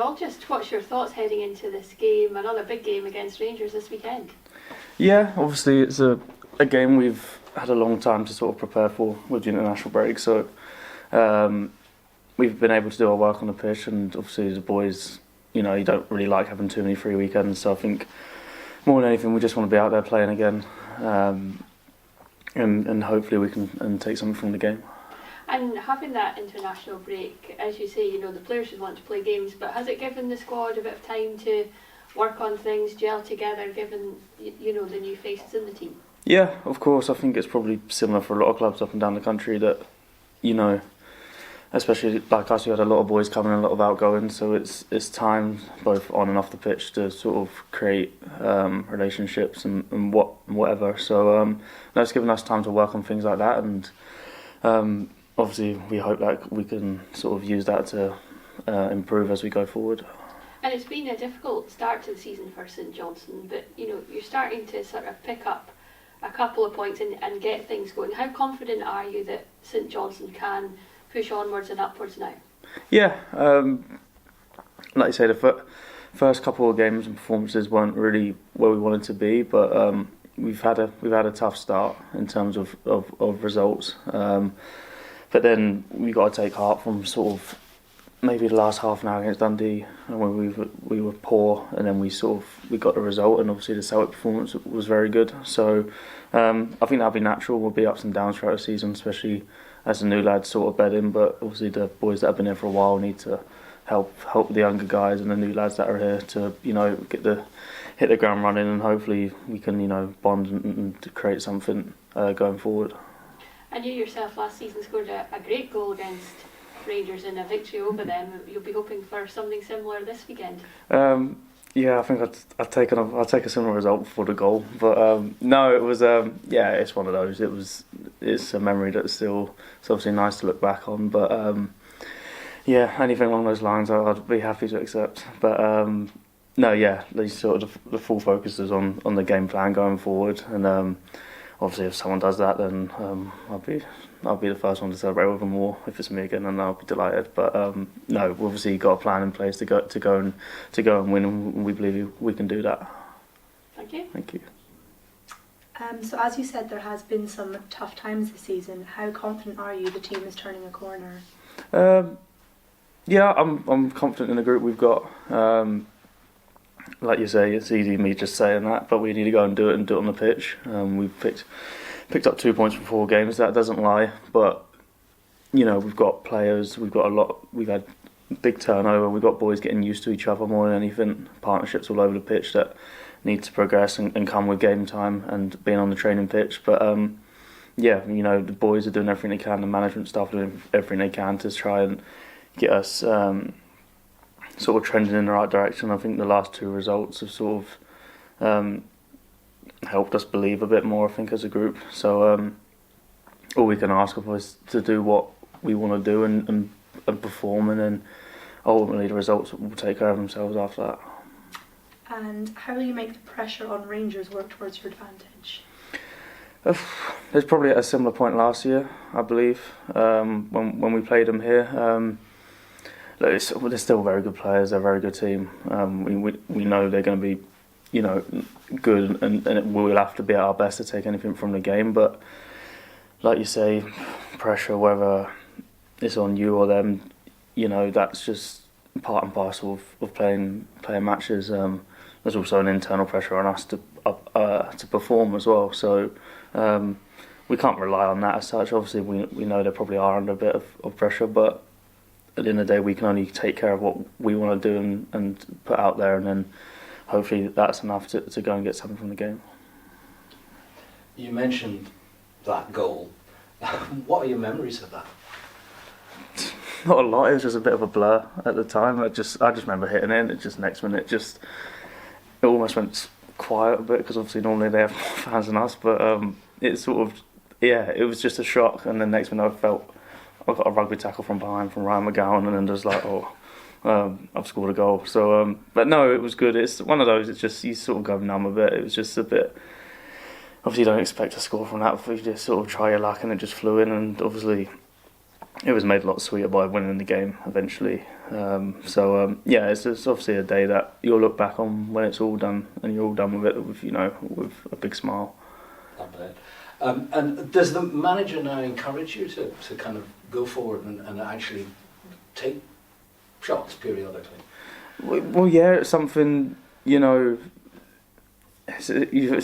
all, just what's your thoughts heading into this game, another big game against Rangers this weekend? Yeah, obviously it's a game we've had a long time to sort of prepare for with the international break, so we've been able to do our work on the pitch, and obviously the boys, you don't really like having too many free weekends, so I think more than anything we just want to be out there playing again, and hopefully we can take something from the game. And having that international break, as you say, the players just want to play games, but has it given the squad a bit of time to work on things, gel together, given the new faces in the team? Yeah, of course. I think it's probably similar for a lot of clubs up and down the country that, especially like us, we had a lot of boys coming and a lot of outgoing, so it's time both on and off the pitch to sort of create relationships and whatever. So that's given us time to work on things like that, and obviously we hope that we can sort of use that to improve as we go forward. And it's been a difficult start to the season for St Johnstone, but you're starting to sort of pick up a couple of points and get things going. How confident are you that St Johnstone can push onwards and upwards now? Yeah, like you say, the first couple of games and performances weren't really where we wanted to be, but we've had a tough start in terms of results. But then we got to take heart from sort of maybe the last half an hour against Dundee, when we were poor, and then we got the result, and obviously the Celtic performance was very good. So I think that'll be natural. We'll be ups and downs throughout the season, especially as the new lads sort of bed in. But obviously the boys that have been here for a while need to help the younger guys and the new lads that are here to hit the ground running, and hopefully we can bond and create something going forward. And you yourself last season scored a great goal against Rangers in a victory over them. You'll be hoping for something similar this weekend. Yeah, I think I'd take a similar result for the goal, but no, it was it's one of those. It's a memory that's still, it's obviously nice to look back on, but anything along those lines I'd be happy to accept. But no, yeah, the full focus is on the game plan going forward, and obviously if someone does that, then I'll be the first one to celebrate with them more. If it's me again, then I'll be delighted. But no, we've obviously got a plan in place to go and win, and we believe we can do that. Thank you. Thank you. So as you said, there has been some tough times this season. How confident are you the team is turning a corner? Yeah, I'm confident in the group we've got. Like you say, it's easy me just saying that, but we need to go and do it on the pitch. We've picked up 2 points from 4 games. That doesn't lie, but we've got players. We've got a lot. We've had big turnover. We've got boys getting used to each other more than anything. Partnerships all over the pitch that need to progress and come with game time and being on the training pitch. But the boys are doing everything they can. The management staff are doing everything they can to try and get us sort of trending in the right direction. I think the last 2 results have sort of helped us believe a bit more, I think, as a group. So all we can ask of us to do what we want to do and perform, and then ultimately the results will take care of themselves after that. And how will you make the pressure on Rangers work towards your advantage? There's probably at a similar point last year, I believe, when we played them here. They're still very good players. They're a very good team. We know they're going to be, good, and we'll have to be at our best to take anything from the game. But like you say, pressure, whether it's on you or them, that's just part and parcel of playing matches. There's also an internal pressure on us to perform as well. So we can't rely on that as such. Obviously, we know they probably are under a bit of pressure, but at the end of the day, we can only take care of what we want to do and put out there, and then hopefully that's enough to go and get something from the game. You mentioned that goal. What are your memories of that? Not a lot. It was just a bit of a blur at the time. I just remember hitting it, and it just next minute it almost went quiet a bit, because obviously normally they have more fans than us, but it was just a shock, and then next minute I got a rugby tackle from behind from Ryan McGowan, and then just like, I've scored a goal. So, but no, it was good. It's one of those. It's just you sort of go numb a bit. It was just a bit. Obviously, you don't expect to score from that, but you just sort of try your luck, and it just flew in. And obviously, it was made a lot sweeter by winning the game eventually. Yeah, it's obviously a day that you'll look back on when it's all done, and you're all done with it with with a big smile. I bet. And does the manager now encourage you to kind of go forward and actually take shots periodically? Well, yeah, it's something, it's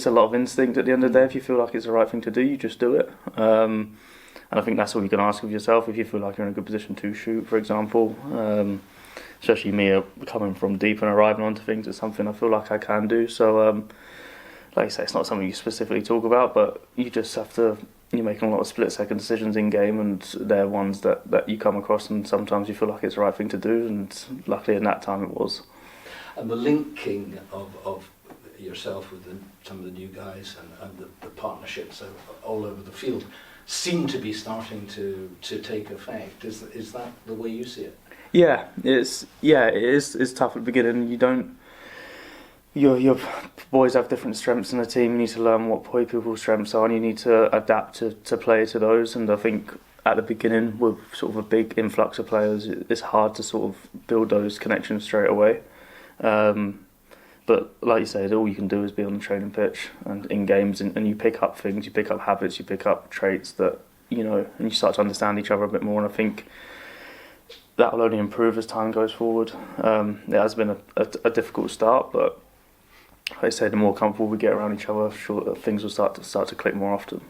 a lot of instinct at the end of the day. If you feel like it's the right thing to do, you just do it. And I think that's all you can ask of yourself if you feel like you're in a good position to shoot, for example. Especially me coming from deep and arriving onto things, it's something I feel like I can do. So, like I say, it's not something you specifically talk about, but you just have to, you're making a lot of split-second decisions in game, and they're ones that you come across, and sometimes you feel like it's the right thing to do, and luckily in that time it was. And the linking of yourself with some of the new guys and the partnerships all over the field seem to be starting to take effect. Is that the way you see it? Yeah, it is tough at the beginning. Your boys have different strengths in the team. You need to learn what people's strengths are, and you need to adapt to play to those. And I think at the beginning, with sort of a big influx of players, it's hard to sort of build those connections straight away. But like you said, all you can do is be on the training pitch and in games, and you pick up things, you pick up habits, you pick up traits that, and you start to understand each other a bit more. And I think that will only improve as time goes forward. It has been a difficult start, but like I say, the more comfortable we get around each other, sure, things will start to click more often.